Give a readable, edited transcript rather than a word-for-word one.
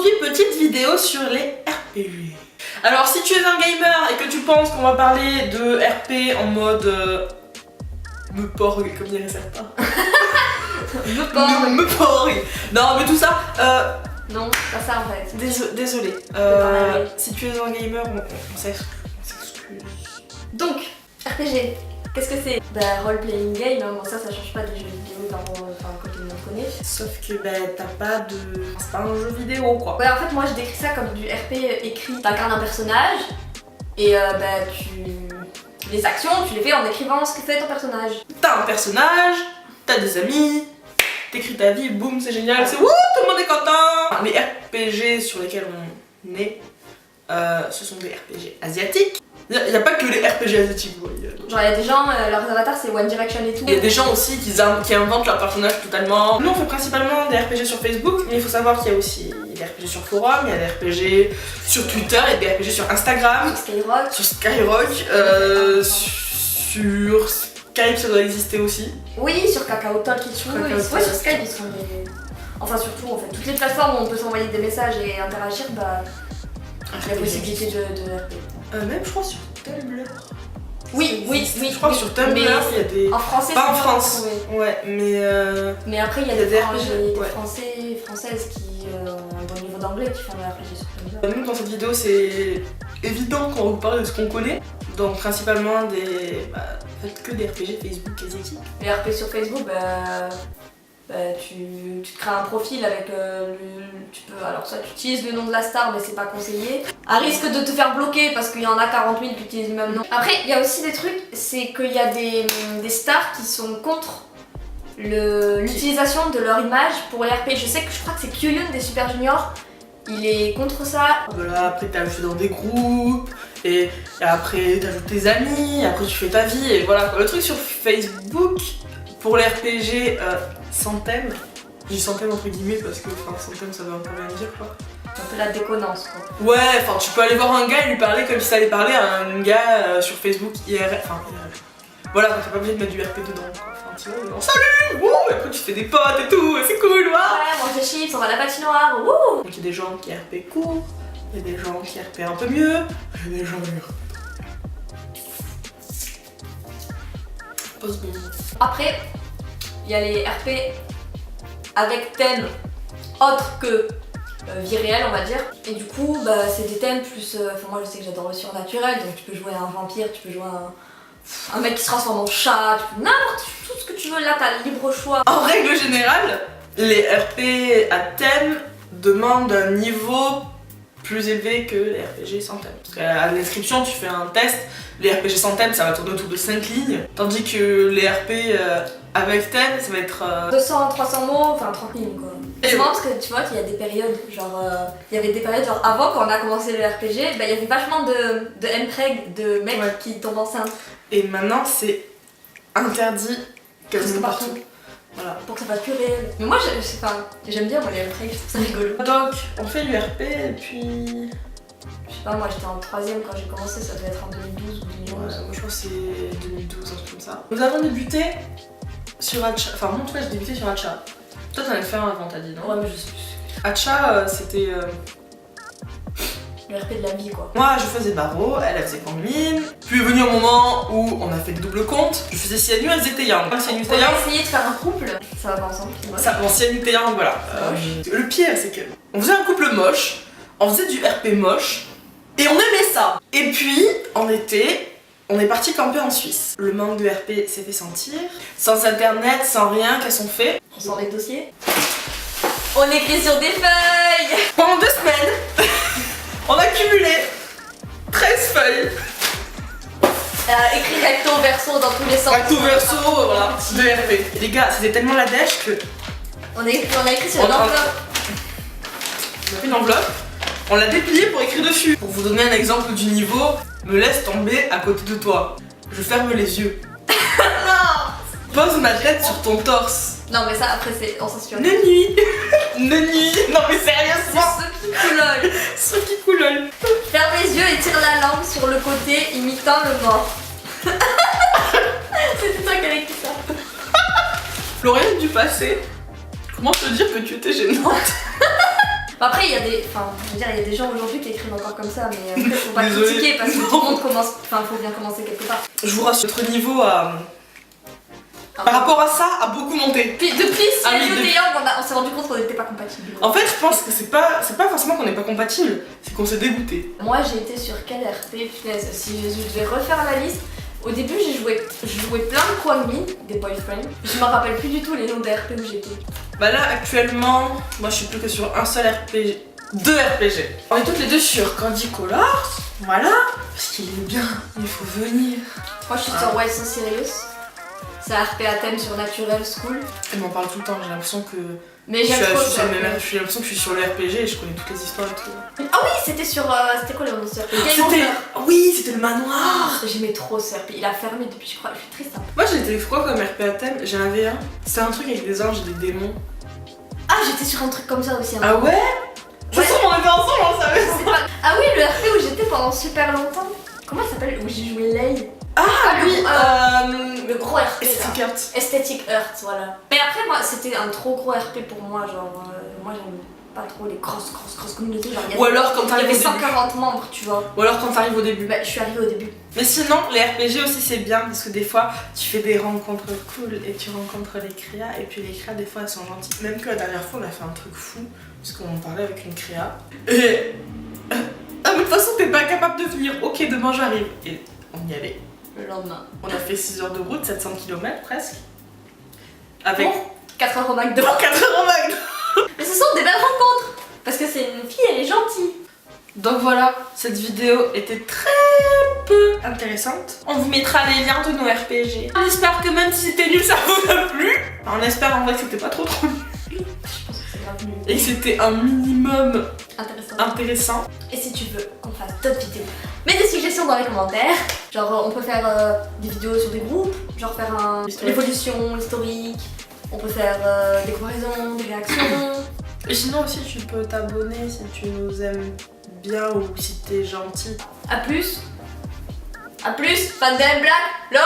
aujourd'hui, petite vidéo sur les RPG. Alors si tu es un gamer et que tu penses qu'on va parler de RP en mode me porg, comme dirait certains. me porg. Non mais tout ça. Non, pas ça en fait. Désolé. Si tu es un gamer, on s'excuse. Donc, RPG, qu'est-ce que c'est? Bah, role-playing game, hein. Bon ça change pas des jeux vidéo quand tout le monde connaît. Sauf que t'as pas de... C'est pas un jeu vidéo quoi. Ouais, en fait moi je décris ça comme du RP écrit. T'incarnes un personnage et les actions tu les fais en écrivant ce que fait ton personnage. T'as un personnage, t'as des amis, t'écris ta vie, boum, c'est génial, c'est wouh, tout le monde est content. Les RPG sur lesquels on est, ce sont des RPG asiatiques. Il n'y a pas que les RPG asiatiques, vous voyez. Genre il y a des gens, leurs avatars c'est One Direction et tout. Il y a des gens aussi qui inventent leur personnage totalement. Nous on fait principalement des RPG sur Facebook, mais il faut savoir qu'il y a aussi des RPG sur forum, il y a des RPG sur Twitter, il y a des RPG sur Instagram, sur Skyrock, sur Skype ça doit exister aussi. Oui, sur Kakao Talk et tout. Ouais, sur Skype ils sont des... Enfin surtout en fait, toutes les plateformes où on peut s'envoyer des messages et interagir, bah... il y a possibilité de RP. Même je crois sur Tumblr. Oui. Je crois que sur Tumblr il y a des... En français pas en France. Ouais, mais après il y a des françaises qui ont un bon niveau d'anglais qui font des RPG sur Tumblr. Nous dans cette vidéo c'est évident qu'on vous parle de ce qu'on connaît. Donc principalement faites que des RPG Facebook asiatiques. Les RP sur Facebook, tu te crées un profil avec alors ça tu utilises le nom de la star mais c'est pas conseillé. À risque de te faire bloquer parce qu'il y en a 40 000 qui utilisent le même nom. Après il y a aussi des trucs, c'est qu'il y a des stars qui sont contre l'utilisation de leur image pour les RP. Je crois que c'est Kyuyun des Super Junior. Il est contre ça. Voilà, après t'es ajouté dans des groupes, et après t'ajoutes tes amis, après tu fais ta vie, et voilà. Le truc sur Facebook, pour les RPG sans thème, je dis sans thème entre guillemets parce que sans thème ça veut un peu rien dire quoi. C'est un peu la déconnance quoi. Ouais, enfin tu peux aller voir un gars et lui parler comme si t'allais parler à un gars sur Facebook IRL, voilà, t'es pas obligé de mettre du RP dedans quoi. Enfin tu vois, salut, wouh, et après tu fais des potes et tout, c'est cool, ouais, mange des chips, on va à la patinoire, wouh. Donc il y a des gens qui RP court, il y a des gens qui RP un peu mieux, il y a des gens mieux. Après, il y a les RP avec thème autre que vie réelle on va dire. Et du coup c'est des thèmes plus... moi je sais que j'adore le surnaturel, donc tu peux jouer à un vampire, tu peux jouer à un mec qui se transforme en chat, tu peux n'importe tout ce que tu veux, là t'as le libre choix. En règle générale, les RP à thème demandent un niveau plus élevé que les RPG sans thème. Parce qu'à la description tu fais un test, les RPG sans thème ça va tourner autour de 5 lignes, tandis que les RP avec thème ça va être... 200, 300 mots, enfin 30 lignes quoi. C'est marrant parce que tu vois qu'il y a des périodes, genre il y avait des périodes genre avant quand on a commencé le RPG, il y avait vachement de mpreg, de mecs qui tombent enceintes. Et maintenant c'est interdit quasiment partout. Voilà. Pour que ça fasse plus réel. Mais moi j'aime bien moi les mpreg, je trouve ça rigolo. Donc on fait l'URP et puis... Je sais pas, moi j'étais en 3ème quand j'ai commencé, ça devait être en 2012 ou 2011. Ouais, moi je crois que c'est 2012, un truc comme ça. Nous avons débuté sur Hatcha, enfin moi en tout cas j'ai débuté sur Hatcha. Toi t'en avais fait un avant, t'as dit non? Ouais mais je sais plus. Hatcha c'était... le RP de la vie quoi. Moi je faisais barreau, elle faisait Kangmin. Puis est venu un moment où on a fait des doubles comptes. Je faisais Sianu, elle faisait Taeyang. On a essayé de faire un couple, ça va pas ensemble. Bon Sianu, Taeyang, voilà. Le pire c'est que on faisait un couple moche, on faisait du RP moche, et on aimait ça. Et puis en été, on est parti camper en Suisse. Le manque de RP s'est fait sentir. Sans internet, sans rien, qu'est-ce qu'on fait? On sort les dossiers. On écrit sur des feuilles. Pendant 2 semaines, on a cumulé 13 feuilles. Écrit recto, verso dans tous les sens. Recto, verso, voilà, de RP. Et les gars, c'était tellement la dèche que... On a écrit sur une enveloppe. On a fait une enveloppe, on l'a dépliée pour écrire dessus. Pour vous donner un exemple du niveau, me laisse tomber à côté de toi. Je ferme les yeux. Non. Pose ma tête sur ton torse. Non mais ça après c'est... on s'inspire. Ne nuit. Ne nuit. Non mais sérieusement. Ceux qui coulolent. Ceux qui coulolent. Ferme les yeux et tire la langue sur le côté imitant le mort. C'était toi qui avais écrit ça. Lauriane du passé, comment te dire que tu étais gênante? Après, il y a des. Enfin, je veux dire, il y a des gens aujourd'hui qui écrivent encore comme ça, mais après, faut pas Désolée. critiquer parce que tout le monde commence. Enfin, faut bien commencer quelque part. Je vous rassure, notre niveau a. Par rapport à ça, a beaucoup monté. Puis depuis, Ah oui, Silvio depuis- et Yang, on s'est rendu compte qu'on n'était pas compatibles. En fait, je pense que c'est pas forcément qu'on n'est pas compatibles, c'est qu'on s'est dégoûté. Moi, j'ai été sur quel RP, punaise, si je devais refaire la liste. Au début, je jouais plein de Kwangmin, des boyfriends. Je me rappelle plus du tout les noms des RP où j'étais. Bah là, actuellement, moi je suis plus que sur un seul RPG. 2 RPG. On est toutes les deux sur Candy Colors, voilà. Parce qu'il est bien, il faut venir. Moi, je suis sur Why So Serious. C'est un RP à thème sur Natural School. Elle m'en parle tout le temps, j'ai l'impression que. Mais j'aime trop ça. J'ai l'impression que je suis sur le RPG et je connais toutes les histoires et tout. Ah oui, c'était sur. C'était quoi le nom de ce RP? Game C'était. Over. Oui, c'était le manoir. J'aimais trop ce RP. Il a fermé depuis, je crois. Je suis triste. Hein. Moi j'étais quoi comme RP à thème? J'en avais un. C'était un truc avec des anges et des démons. Ah, j'étais sur un truc comme ça aussi. Ah ouais? De toute façon, on était ensemble, on savait. C'est pas- Ah oui, le RP où j'étais pendant super longtemps. Comment il s'appelle? Où j'ai joué Lei. Ah oui, Le gros RP. là. Aesthetic Heart. Aesthetic Earth, voilà. Mais après, moi, c'était un trop gros RP pour moi. Genre, moi, j'aime pas trop les grosses communautés. Genre, Ou alors quand il y t'arrives avait au début. 140 membres, tu vois. Ou alors quand t'arrives au début. Bah, je suis arrivée au début. Mais sinon, les RPG aussi c'est bien parce que des fois tu fais des rencontres cool et tu rencontres les créas et puis les créas des fois elles sont gentilles. Même que la dernière fois on a fait un truc fou parce qu'on parlait avec une créa et ah mais de toute façon t'es pas capable de venir, ok demain j'arrive et on y allait. Le lendemain. On a fait 6 heures de route, 700 km presque. Avec Pour 4 heures au McDo. pour 4 heures au McDo. Mais ce sont des belles rencontres. Parce que c'est une fille, elle est gentille. Donc voilà, cette vidéo était très peu intéressante. On vous mettra les liens de nos RPG. On espère que même si c'était nul, ça vous a plu. Enfin, on espère en vrai que c'était pas trop nul Je pense que c'est grave nul. et que c'était un minimum Intéressant. intéressant. Et si tu veux qu'on fasse d'autres vidéos, mets des suggestions dans les commentaires. Genre, on peut faire des vidéos sur des groupes, genre faire Historique. l'évolution, l'historique. On peut faire des comparaisons, des réactions. Et sinon aussi tu peux t'abonner si tu nous aimes bien ou si t'es gentil. A plus. A plus, fan de Black. LOL.